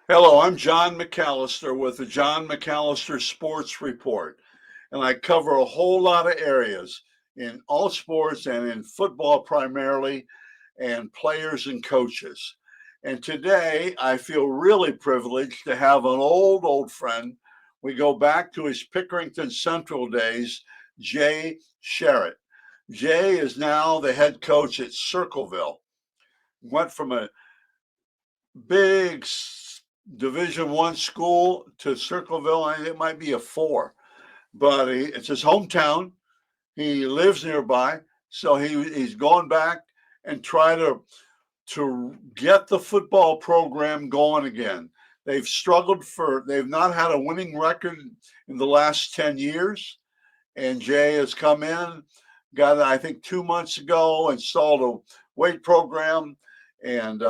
Hello, I'm John McAllister with the John McAllister Sports Report, and I cover a whole lot of areas in all sports and in football primarily, and players and coaches. And today I feel really privileged to have an old friend. We go back to his Pickerington Central days, Jay Sharrett. Jay is now the head coach at Circleville. Went from a big Division One school to Circleville. I think it might be a four, but it's his hometown. He lives nearby, so he's going back and try to get the football program going again. They've not had a winning record in the last 10 years, and Jay has come in, got I think 2 months ago, installed a weight program and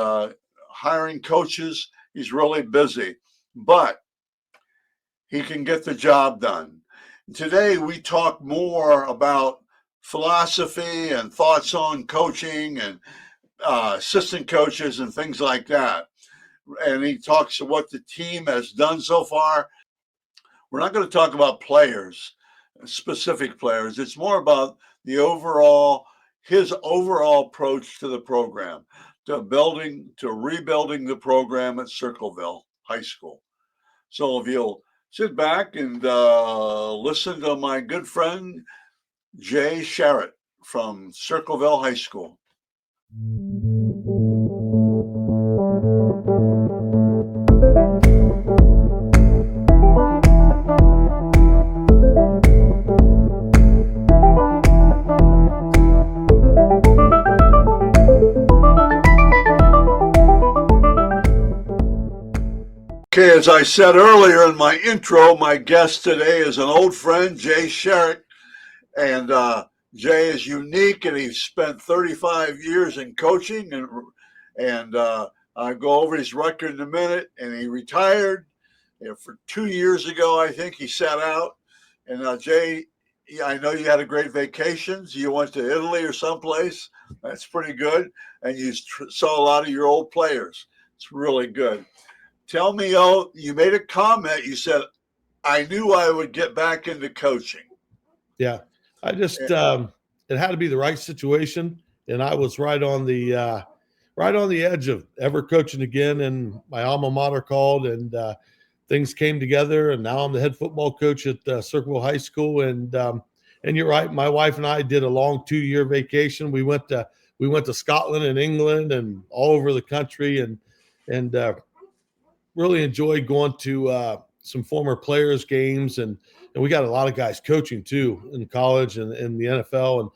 hiring coaches. He's really busy, but he can get the job done. Today, we talk more about philosophy and thoughts on coaching and assistant coaches and things like that. And he talks about what the team has done so far. We're not going to talk about players, specific players. It's more about his overall approach to the program, to rebuilding the program at Circleville High School. So if you'll sit back and listen to my good friend Jay Sharrett from Circleville High School. Okay, as I said earlier in my intro, my guest today is an old friend, Jay Sharrett. And Jay is unique, and he's spent 35 years in coaching. And I go over his record in a minute. And he retired for 2 years ago, I think. He sat out. And Jay, I know you had a great vacations. You went to Italy or someplace. That's pretty good. And you saw a lot of your old players. It's really good. Tell me, you made a comment. You said, I knew I would get back into coaching. Yeah, I just it had to be the right situation, and I was right on the edge of ever coaching again. And my alma mater called, and things came together. And now I'm the head football coach at Circleville High School. And you're right, my wife and I did a long 2-year vacation. We went to Scotland and England and all over the country, and really enjoyed going to some former players' games, and we got a lot of guys coaching too in college and in the NFL, and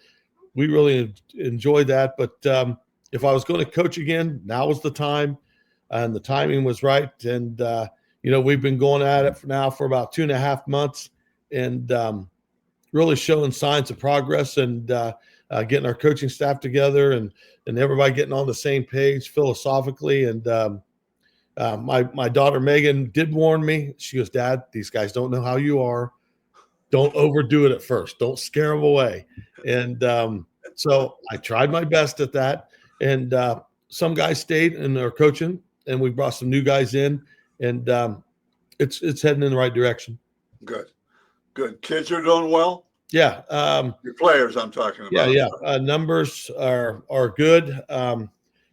we really enjoyed that. But if I was going to coach again, now was the time, and the timing was right. And we've been going at it for about 2.5 months, and really showing signs of progress, and getting our coaching staff together, and everybody getting on the same page philosophically. And my daughter Megan did warn me. She goes, Dad, these guys don't know how you are. Don't overdo it at first. Don't scare them away. And so I tried my best at that. And some guys stayed and are coaching, and we brought some new guys in, and it's heading in the right direction. Good. Kids are doing well. Yeah. Your players, I'm talking about. Yeah. Numbers are good.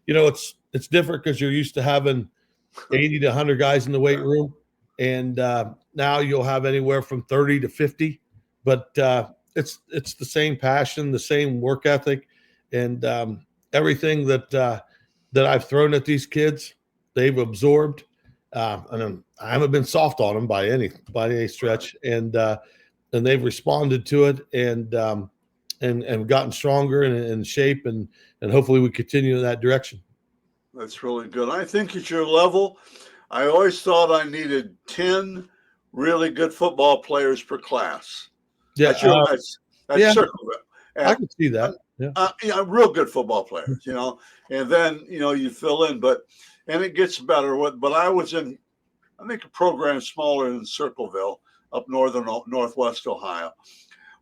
It's different because you're used to having 80 to 100 guys in the weight room, and now you'll have anywhere from 30 to 50. But it's the same passion, the same work ethic, and everything that I've thrown at these kids, they've absorbed. And I haven't been soft on them by any stretch, and they've responded to it, and gotten stronger and in shape, and hopefully we continue in that direction. That's really good. I think at your level, I always thought I needed 10 really good football players per class. Yeah, that's Circleville. I can see that. Yeah, real good football players, and then, you fill in, and it gets better. But I was in, I think, a program smaller than Circleville up northwest Ohio.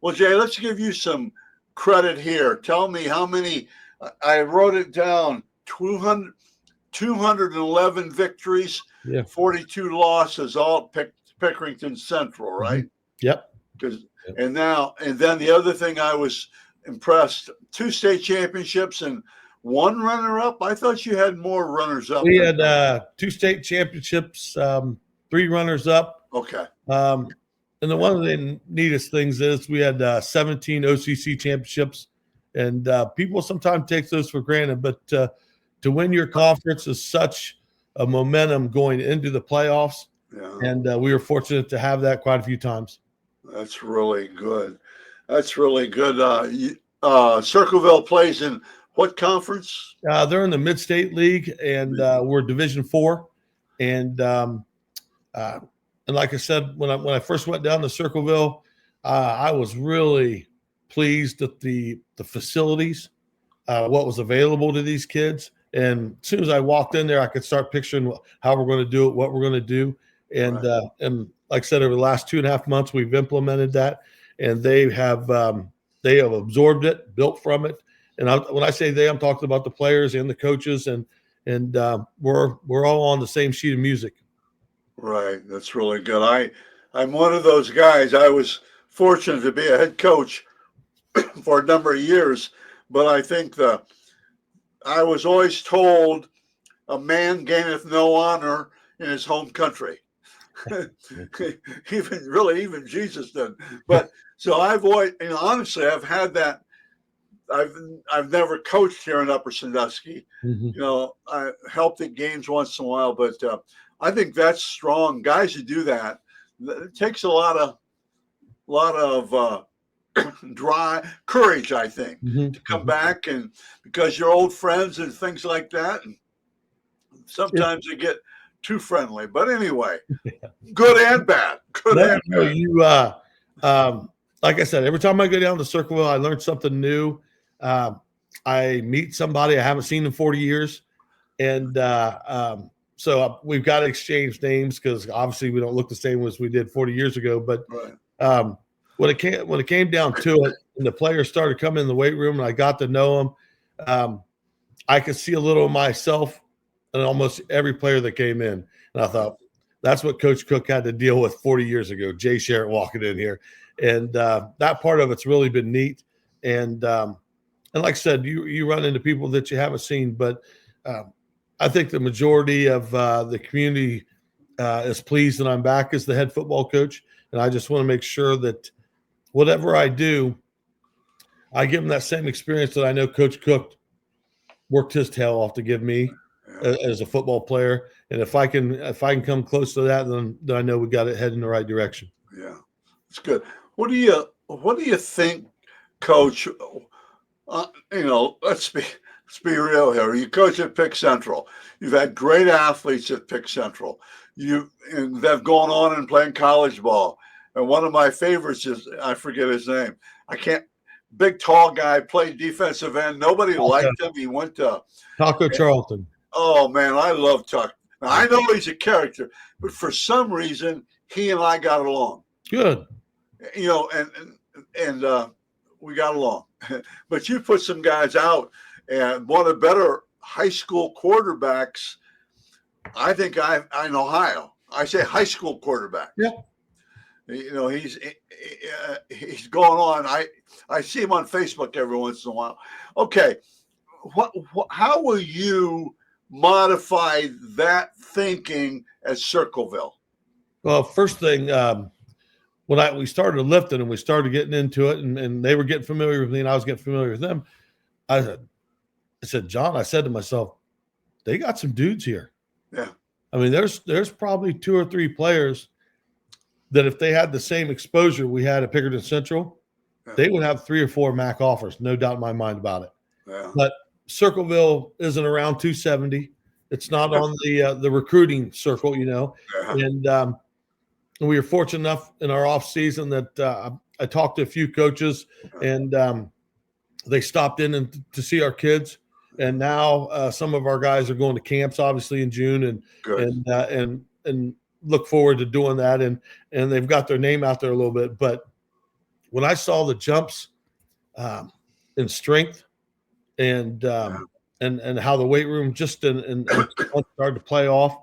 Well, Jay, let's give you some credit here. Tell me how many, I wrote it down, 211 victories, Yeah. 42 losses, all Pickerington Central, right? Yep. And then the other thing I was impressed, 2 state championships and 1 runner-up. I thought you had more runners-up. We had 2 state championships, 3 runners-up. Okay. And one of the neatest things is we had 17 OCC championships, and people sometimes take those for granted. But to win your conference is such a momentum going into the playoffs, and we were fortunate to have that quite a few times. That's really good. That's really good. Circleville plays in what conference? They're in the Mid-State League, and we're Division IV. And like I said, when I first went down to Circleville, I was really pleased at the facilities, what was available to these kids. And as soon as I walked in there, I could start picturing how we're going to do it, what we're going to do. And like I said, over the last 2.5 months, we've implemented that, and they have absorbed it, built from it. And when I say they, I'm talking about the players and the coaches, and we're all on the same sheet of music. Right. That's really good. I'm one of those guys. I was fortunate to be a head coach for a number of years, but I think I was always told a man gaineth no honor in his home country. even Jesus didn't. But so I've always, honestly, I've had that. I've never coached here in Upper Sandusky. I helped at games once in a while, but I think that's strong. Guys who do that, it takes a lot of dry courage, I think, to come back, and because you're old friends and things like that. And sometimes they get too friendly, but anyway, good and bad. Like I said, every time I go down to Circleville, I learn something new. I meet somebody I haven't seen in 40 years. And so we've got to exchange names because obviously we don't look the same as we did 40 years ago. But when it came down to it, and the players started coming in the weight room and I got to know them, I could see a little of myself in almost every player that came in. And I thought, that's what Coach Cook had to deal with 40 years ago, Jay Sharrett walking in here. And that part of it's really been neat. And like I said, you run into people that you haven't seen, but I think the majority of the community is pleased that I'm back as the head football coach. And I just want to make sure that whatever I do, I give them that same experience that I know Coach Cook worked his tail off to give me as a football player. And if I can come close to that, then I know we got it heading in the right direction. Yeah, it's good. What do you think, Coach? Let's be real here. You coach at Pick Central. You've had great athletes at Pick Central. They've gone on and playing college ball. And one of my favorites is, I forget his name. Big tall guy, played defensive end. Nobody liked him. He went to Taco Charlton. Oh man, I love Tuck. Now, I know he's a character, but for some reason he and I got along. Good. And we got along. But you put some guys out, and one of the better high school quarterbacks, I think, in Ohio. I say high school quarterback. Yeah. He's going on. I see him on Facebook every once in a while. Okay, how will you modify that thinking at Circleville? Well, first thing, when we started lifting and we started getting into it, and they were getting familiar with me and I was getting familiar with them, I said, John, I said to myself, they got some dudes here. Yeah. I mean, there's probably 2 or 3 players that if they had the same exposure we had at Pickerington Central, they would have 3 or 4 MAC offers, no doubt in my mind about it. Yeah. But Circleville isn't around 270. It's not on the recruiting circle, and we were fortunate enough in our off season that I talked to a few coaches, and they stopped in to see our kids. And now some of our guys are going to camps, obviously in June, and look forward to doing that. And they've got their name out there a little bit. But when I saw the jumps in strength and how the weight room just started to play off,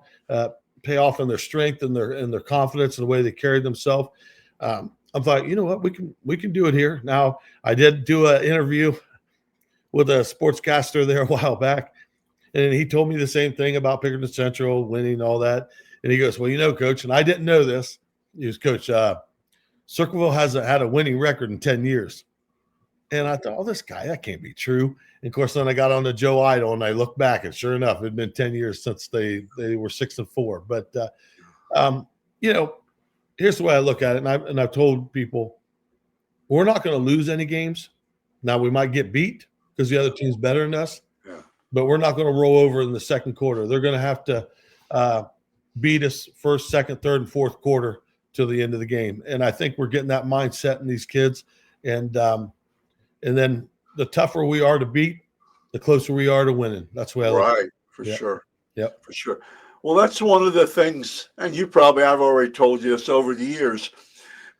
pay off in their strength and their confidence and the way they carried themselves. I thought, you know what, we can do it here. Now, I did do an interview with a sportscaster there a while back, and he told me the same thing about Pickerington Central winning all that. And he goes, well, you know, Coach, and I didn't know this. He was, Coach, Circleville has had a winning record in 10 years. And I thought, oh, this guy, that can't be true. And of course, then I got on to Joe Idle and I looked back, and sure enough, it had been 10 years since they were 6-4. But, you know, here's the way I look at it. And I've told people, we're not going to lose any games. Now, we might get beat because the other team's better than us, but we're not going to roll over in the second quarter. They're going to have to beat us first, second, third, and fourth quarter till the end of the game. And I think we're getting that mindset in these kids. And then the tougher we are to beat, the closer we are to winning. That's the way I look at it. For sure. Yep. For sure. Well, that's one of the things, and you probably, I've already told you this over the years,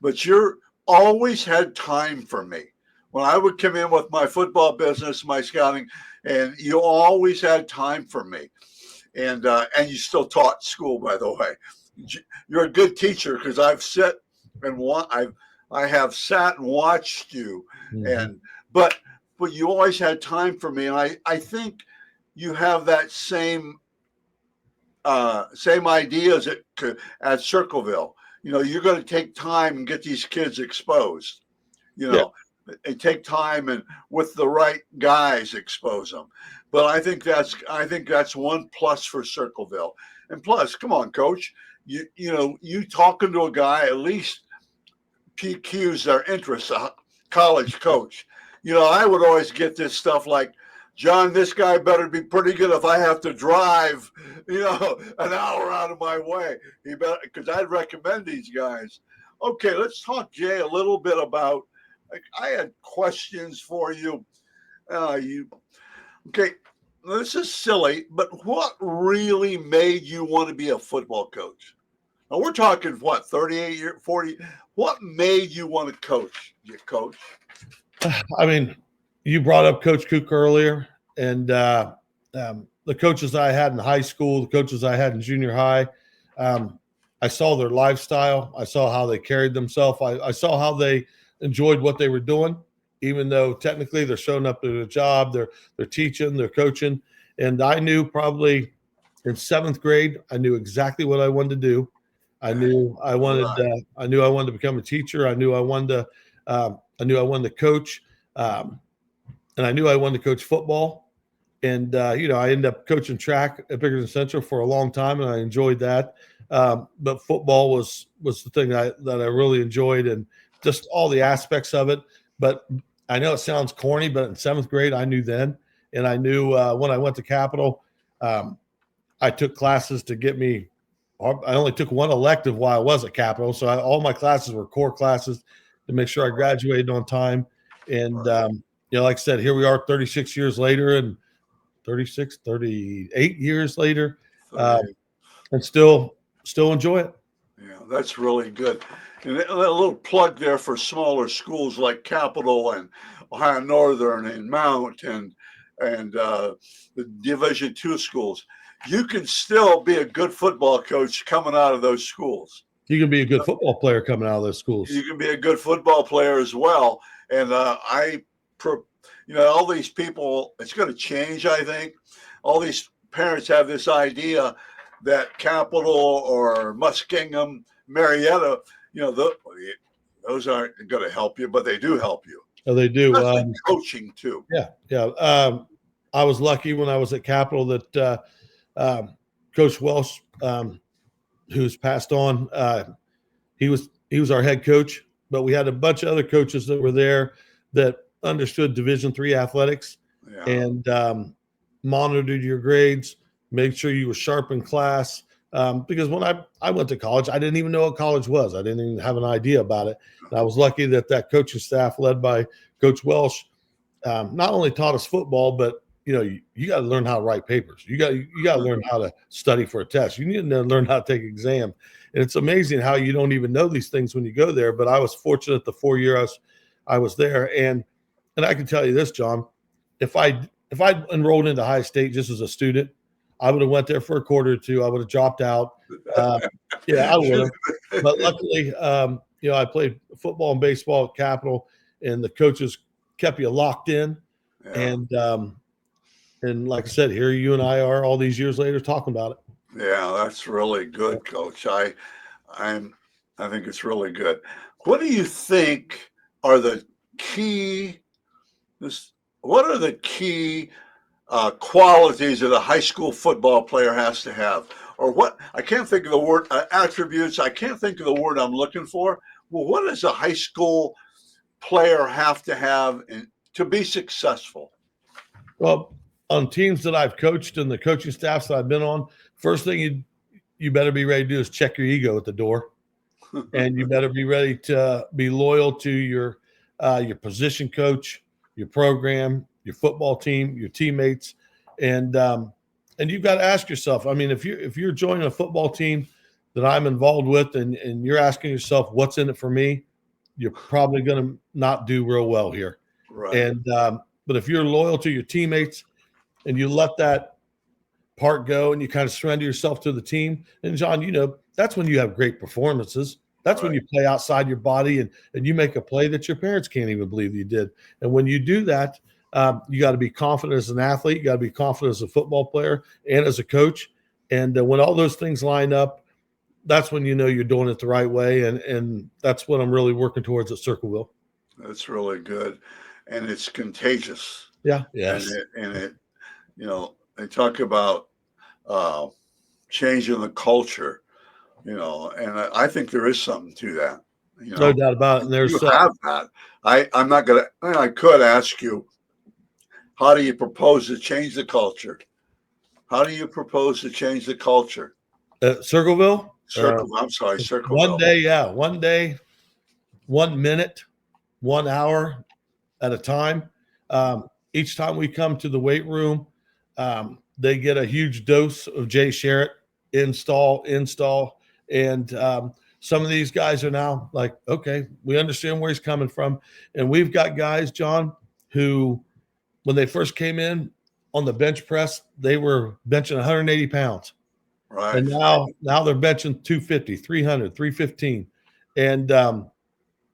but you're always had time for me. When I would come in with my football business, my scouting, and you always had time for me. And you still taught school, by the way. You're a good teacher because I've sat and I have sat and watched you, but you always had time for me, and I think you have that same ideas at Circleville. You know, you're going to take time and get these kids exposed. You know, and take time and with the right guys expose them. But I think that's one plus for Circleville. And plus, come on, Coach, you know, you talking to a guy at least PQs their interest, a college coach. You know, I would always get this stuff like, John, this guy better be pretty good if I have to drive, you know, an hour out of my way. He better, because I'd recommend these guys. Okay, let's talk, Jay, a little bit about. I had questions for you. Okay, this is silly, but what really made you want to be a football coach? Now we're talking what, 38 years, 40. What made you want to coach? You coach? I mean, you brought up Coach Cook earlier, and the coaches I had in high school, the coaches I had in junior high, I saw their lifestyle. I saw how they carried themselves. I saw how they enjoyed what they were doing, even though technically they're showing up to the job, they're teaching, they're coaching. And I knew probably in 7th grade, I knew exactly what I wanted to do. I knew I wanted to become a teacher. I knew I wanted to coach. And I knew I wanted to coach football. And, you know, I ended up coaching track at Pickerington Central for a long time, and I enjoyed that. But football was the thing that I really enjoyed, and just all the aspects of it. But I know it sounds corny, but in 7th grade, I knew then. And I knew when I went to Capital, I took classes to get me. I only took one elective while I was at Capital. So all my classes were core classes to make sure I graduated on time. And, you know, like I said, here we are 36 years later and 38 years later, and still enjoy it. Yeah, that's really good. And a little plug there for smaller schools like Capital and Ohio Northern and Mount and the Division II schools. You can still be a good football coach coming out of those schools. You can be a good football player coming out of those schools. You can be a good football player as well. And you know, all these people, it's going to change, I think. All these parents have this idea that Capital or Muskingum, Marietta, you know, those aren't going to help you, but they do help you. Oh, they do. Coaching too. Yeah. I was lucky when I was at Capital that Coach Welsh, who's passed on, he was our head coach, but we had a bunch of other coaches that were there that understood Division III athletics and monitored your grades, made sure you were sharp in class. Because when I went to college, I didn't even know what college was. I didn't even have an idea about it. And I was lucky that coaching staff led by Coach Welsh not only taught us football, but you know, you got to learn how to write papers. You got to learn how to study for a test. You need to learn how to take an exam. And it's amazing how you don't even know these things when you go there. But I was fortunate the 4 years I was there, and I can tell you this, John, if I enrolled into High State just as a student, I would have went there for a quarter or two. I would have dropped out, Uh, yeah, I would have. But luckily, I played football and baseball at Capital, and the coaches kept you locked in. Yeah. And like I said, here you and I are all these years later talking about it. Yeah, that's really good, Coach. I think it's really good. What do you think are the key? What are the key qualities that a high school football player has to have? Or what? I can't think of the word attributes. I can't think of the word I'm looking for. Well, what does a high school player have to have to be successful? Well, on teams that I've coached and the coaching staffs that I've been on, first thing you better be ready to do is check your ego at the door, and you better be ready to be loyal to your position coach, your program, your football team, your teammates, and you've got to ask yourself. I mean, if you're joining a football team that I'm involved with, and you're asking yourself what's in it for me, you're probably going to not do real well here. Right. And but if you're loyal to your teammates and you let that part go and you kind of surrender yourself to the team, and John, that's when you have great performances. That's when you play outside your body and you make a play that your parents can't even believe you did. And when you do that, you got to be confident as an athlete. You got to be confident as a football player and as a coach. And when all those things line up, that's when you know you're doing it the right way. And that's what I'm really working towards at Circleville. That's really good. And it's contagious. Yeah. Yes. And it they talk about changing the culture, and I think there is something to that. No doubt about it. And there's you have that. I'm not gonna. I could ask you, how do you propose to change the culture? How do you propose to change the culture? Circleville. I'm sorry, Circleville. One day, 1 minute, 1 hour at a time. Each time we come to the weight room, they get a huge dose of Jay Sharrett, install. And some of these guys are now like, okay, we understand where he's coming from. And we've got guys, John, who, when they first came in on the bench press, they were benching 180 pounds. Right. And now they're benching 250, 300, 315. And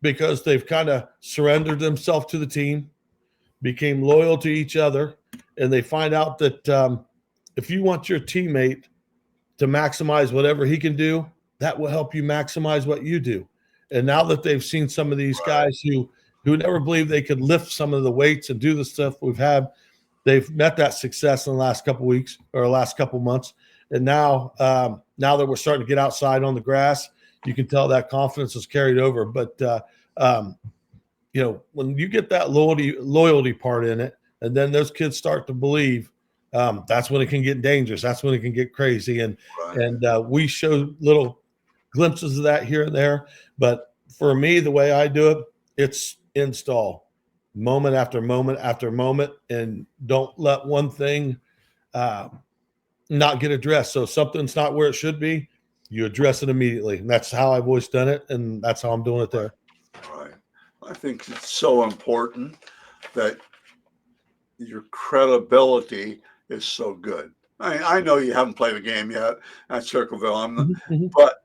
because they've kind of surrendered themselves to the team, became loyal to each other, and they find out that if you want your teammate to maximize whatever he can do, that will help you maximize what you do. And now that they've seen some of these guys who never believed they could lift some of the weights and do the stuff we've had, they've met that success in the last couple of weeks or last couple of months. And now that we're starting to get outside on the grass, you can tell that confidence is carried over. But when you get that loyalty part in it, and then those kids start to believe, that's when it can get dangerous. That's when it can get crazy. And we show little glimpses of that here and there. But for me, the way I do it, it's install moment after moment after moment, and don't let one thing not get addressed. So if something's not where it should be, you address it immediately. And that's how I've always done it. And that's how I'm doing it there. Right. I think it's so important that your credibility is so good. I know you haven't played a game yet at Circleville, but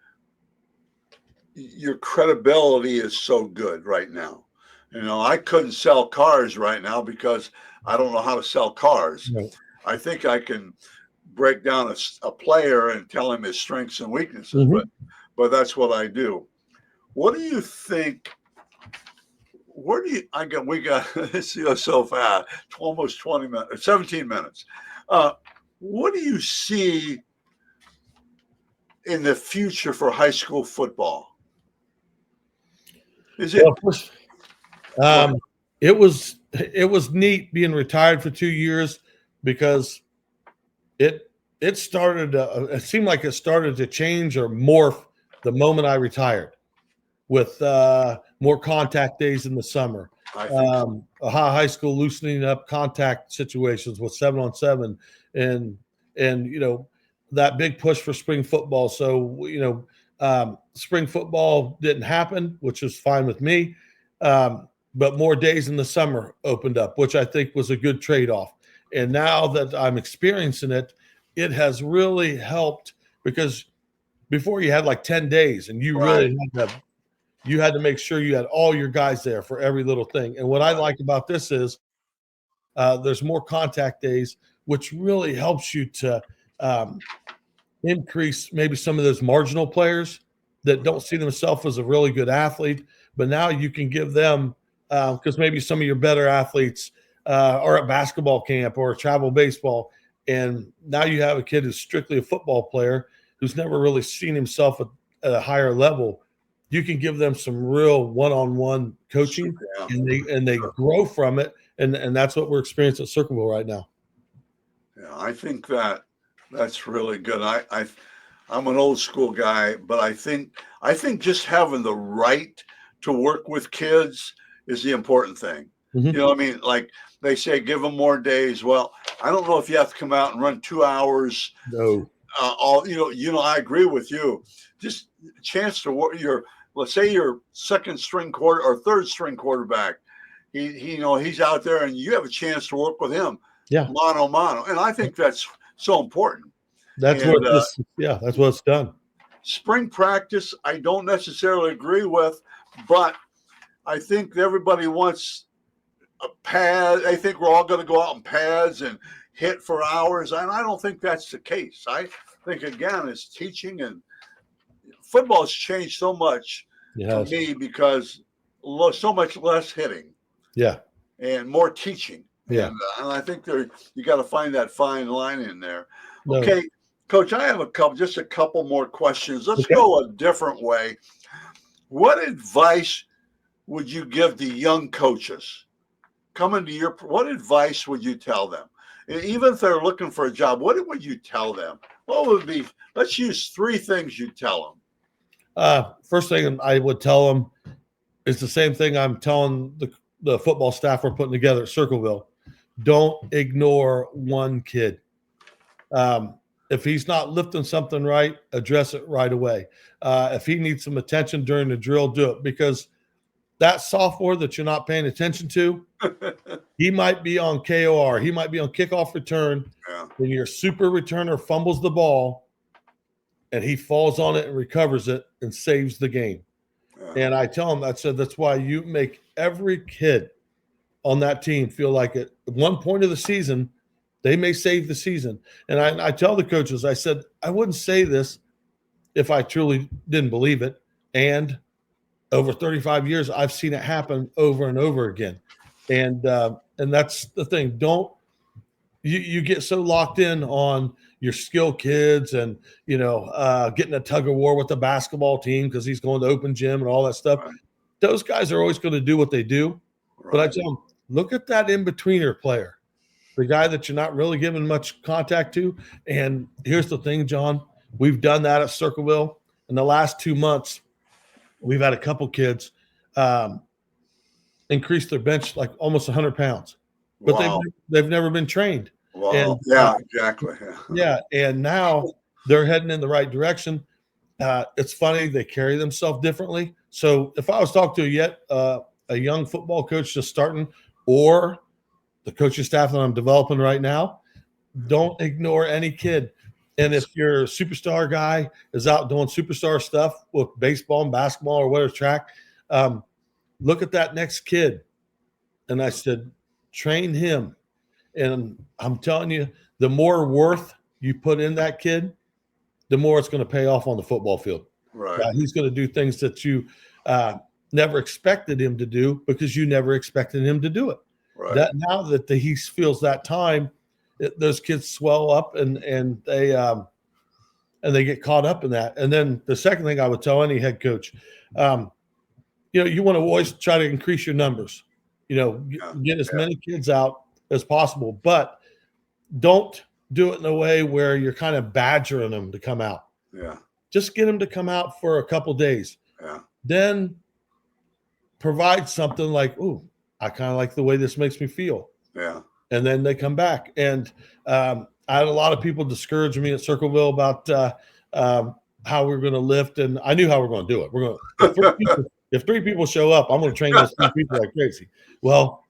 your credibility is so good right now. I couldn't sell cars right now because I don't know how to sell cars. Right. I think I can break down a player and tell him his strengths and weaknesses, but that's what I do. What do you think? We got this so fast, almost 20 minutes, 17 minutes. What do you see in the future for high school football? Is it? It was neat being retired for 2 years, because it started. It seemed like it started to change or morph the moment I retired, with more contact days in the summer. Ohio High School loosening up contact situations with 7-on-7, and that big push for spring football. So spring football didn't happen, which was fine with me. But more days in the summer opened up, which I think was a good trade-off. And now that I'm experiencing it, it has really helped, because before you had like 10 days, and you really had to make sure you had all your guys there for every little thing. And what I like about this is there's more contact days, which really helps you to increase maybe some of those marginal players that don't see themselves as a really good athlete. But now you can give them, because maybe some of your better athletes are at basketball camp or travel baseball, and now you have a kid who's strictly a football player who's never really seen himself at a higher level. You can give them some real one-on-one coaching, and they grow from it, and that's what we're experiencing at Circleville right now. Yeah, I think that's really good. I'm an old school guy, but I think just having the right to work with kids is the important thing. Mm-hmm. You know what I mean? Like they say, give them more days. Well, I don't know if you have to come out and run 2 hours. No. I agree with you. Just a chance to work let's say your second string quarter or third string quarterback. He's out there and you have a chance to work with him. Yeah. Mano a mano. And I think that's so important. That's what it's done. Spring practice, I don't necessarily agree with, but I think everybody wants a pad. I think we're all going to go out in pads and hit for hours. And I don't think that's the case. I think, again, it's teaching, and football has changed so much to me because so much less hitting. Yeah. And more teaching. Yeah. And I think you got to find that fine line in there. No. Okay, Coach, I have a couple more questions. Let's go a different way. What advice would you give to young coaches coming to what advice would you tell them? And even if they're looking for a job, what would you tell them? What would be, let's use 3 things you'd tell them. First thing I would tell them is the same thing I'm telling the football staff we're putting together at Circleville. Don't ignore one kid. If he's not lifting something right, address it right away. If he needs some attention during the drill, do it, because that sophomore that you're not paying attention to, he might be on KOR. He might be on kickoff return. Yeah. When your super returner fumbles the ball and he falls on it and recovers it and saves the game. Yeah. And I tell him, I said, that's why you make every kid on that team feel like at one point of the season, they may save the season. And I tell the coaches, I said, I wouldn't say this if I truly didn't believe it. And over 35 years, I've seen it happen over and over again. And that's the thing. You get so locked in on your skill kids and, getting a tug of war with the basketball team because he's going to open gym and all that stuff. Right. Those guys are always going to do what they do. Right. But I tell them, look at that in-betweener player, the guy that you're not really giving much contact to. And here's the thing, John, we've done that at Circleville. In the last 2 months, we've had a couple kids increase their bench like almost 100 pounds, but they've never been trained. Wow. And, exactly. Yeah. And now they're heading in the right direction. It's funny. They carry themselves differently. So if I was talking to a young football coach just starting, or the coaching staff that I'm developing right now, don't ignore any kid. And if your superstar guy is out doing superstar stuff with baseball and basketball or whatever track, look at that next kid. And I said, train him. And I'm telling you, the more worth you put in that kid, the more it's going to pay off on the football field. Right. He's going to do things that you never expected him to do because you never expected him to do it. Right. That now that he feels that time, those kids swell up and they get caught up in that. And then the second thing I would tell any head coach, you want to always try to increase your numbers. Get as many kids out as possible, but don't do it in a way where you're kind of badgering them to come out. Yeah. Just get them to come out for a couple days. Yeah. Then provide something like, ooh, I kind of like the way this makes me feel. Yeah. And then they come back. And I had a lot of people discourage me at Circleville about how we're going to lift. And I knew how we're going to do it. We're going if 3 people show up, I'm going to train those 3 people like crazy. Well,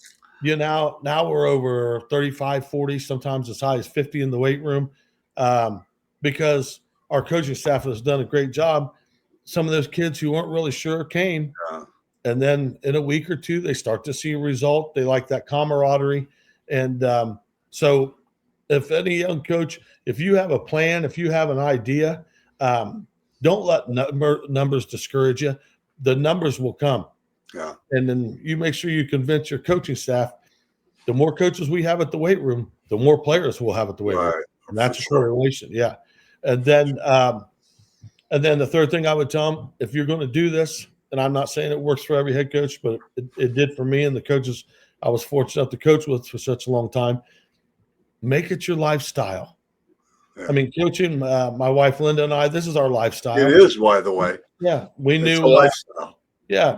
now we're over 35, 40, sometimes as high as 50 in the weight room, because our coaching staff has done a great job. Some of those kids who weren't really sure came, and then in a week or two, they start to see a result. They like that camaraderie. And so if any young coach, if you have a plan, if you have an idea, don't let numbers discourage you. The numbers will come. Yeah. And then you make sure you convince your coaching staff. The more coaches we have at the weight room, the more players we'll have at the weight room. And that's a correlation. Yeah. And then the third thing I would tell them, if you're going to do this, and I'm not saying it works for every head coach, but it did for me and the coaches I was fortunate enough to coach with for such a long time, make it your lifestyle. Yeah. I mean, coaching, my wife Linda and I, this is our lifestyle. It is, by the way. Yeah. We knew a lifestyle.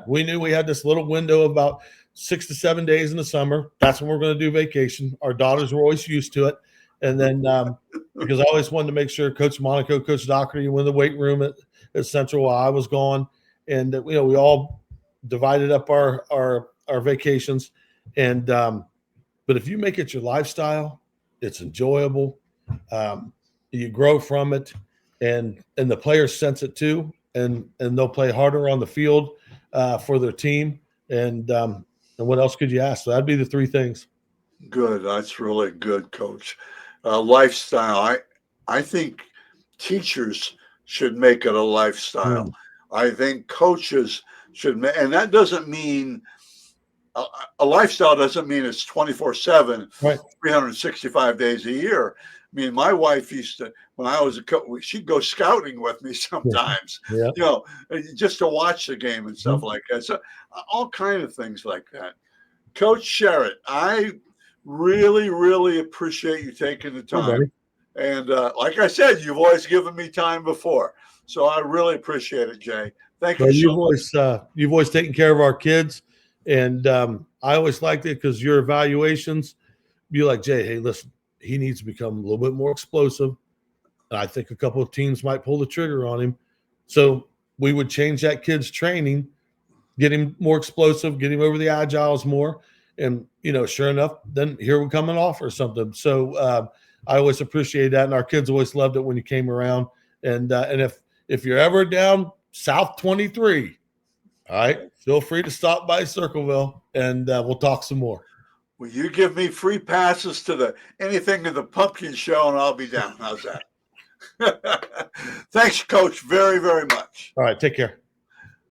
We knew we had this little window of about 6 to 7 days in the summer. That's when we're going to do vacation. Our daughters were always used to it. And then because I always wanted to make sure Coach Monaco, Coach Doherty were in the weight room at Central while I was gone. And we all divided up our vacations. And but if you make it your lifestyle, it's enjoyable. You grow from it, and the players sense it too, and they'll play harder on the field for their team. And what else could you ask? So that'd be the three things. Good. That's really good, Coach. Lifestyle. I think teachers should make it a lifestyle. I think coaches should, and that doesn't mean a lifestyle doesn't mean it's 24/7, right, 365 days a year. I mean, my wife used to, when I was a coach, she'd go scouting with me sometimes, just to watch the game and stuff like that. So all kind of things like that. Coach Sharrett, I really, really appreciate you taking the time. And like I said, you've always given me time before. So I really appreciate it, Jay. Thank you so much. You've always taken care of our kids. And I always liked it because your evaluations, you're like, Jay, hey, listen, he needs to become a little bit more explosive. And I think a couple of teams might pull the trigger on him. So we would change that kid's training, get him more explosive, get him over the agiles more. And, sure enough, then here would come an offer or something. So I always appreciate that. And our kids always loved it when you came around. And if you're ever down South 23, all right, feel free to stop by Circleville, and we'll talk some more. Well, you give me free passes to anything to the pumpkin show, and I'll be down. How's that? Thanks, Coach, very, very much. All right, take care.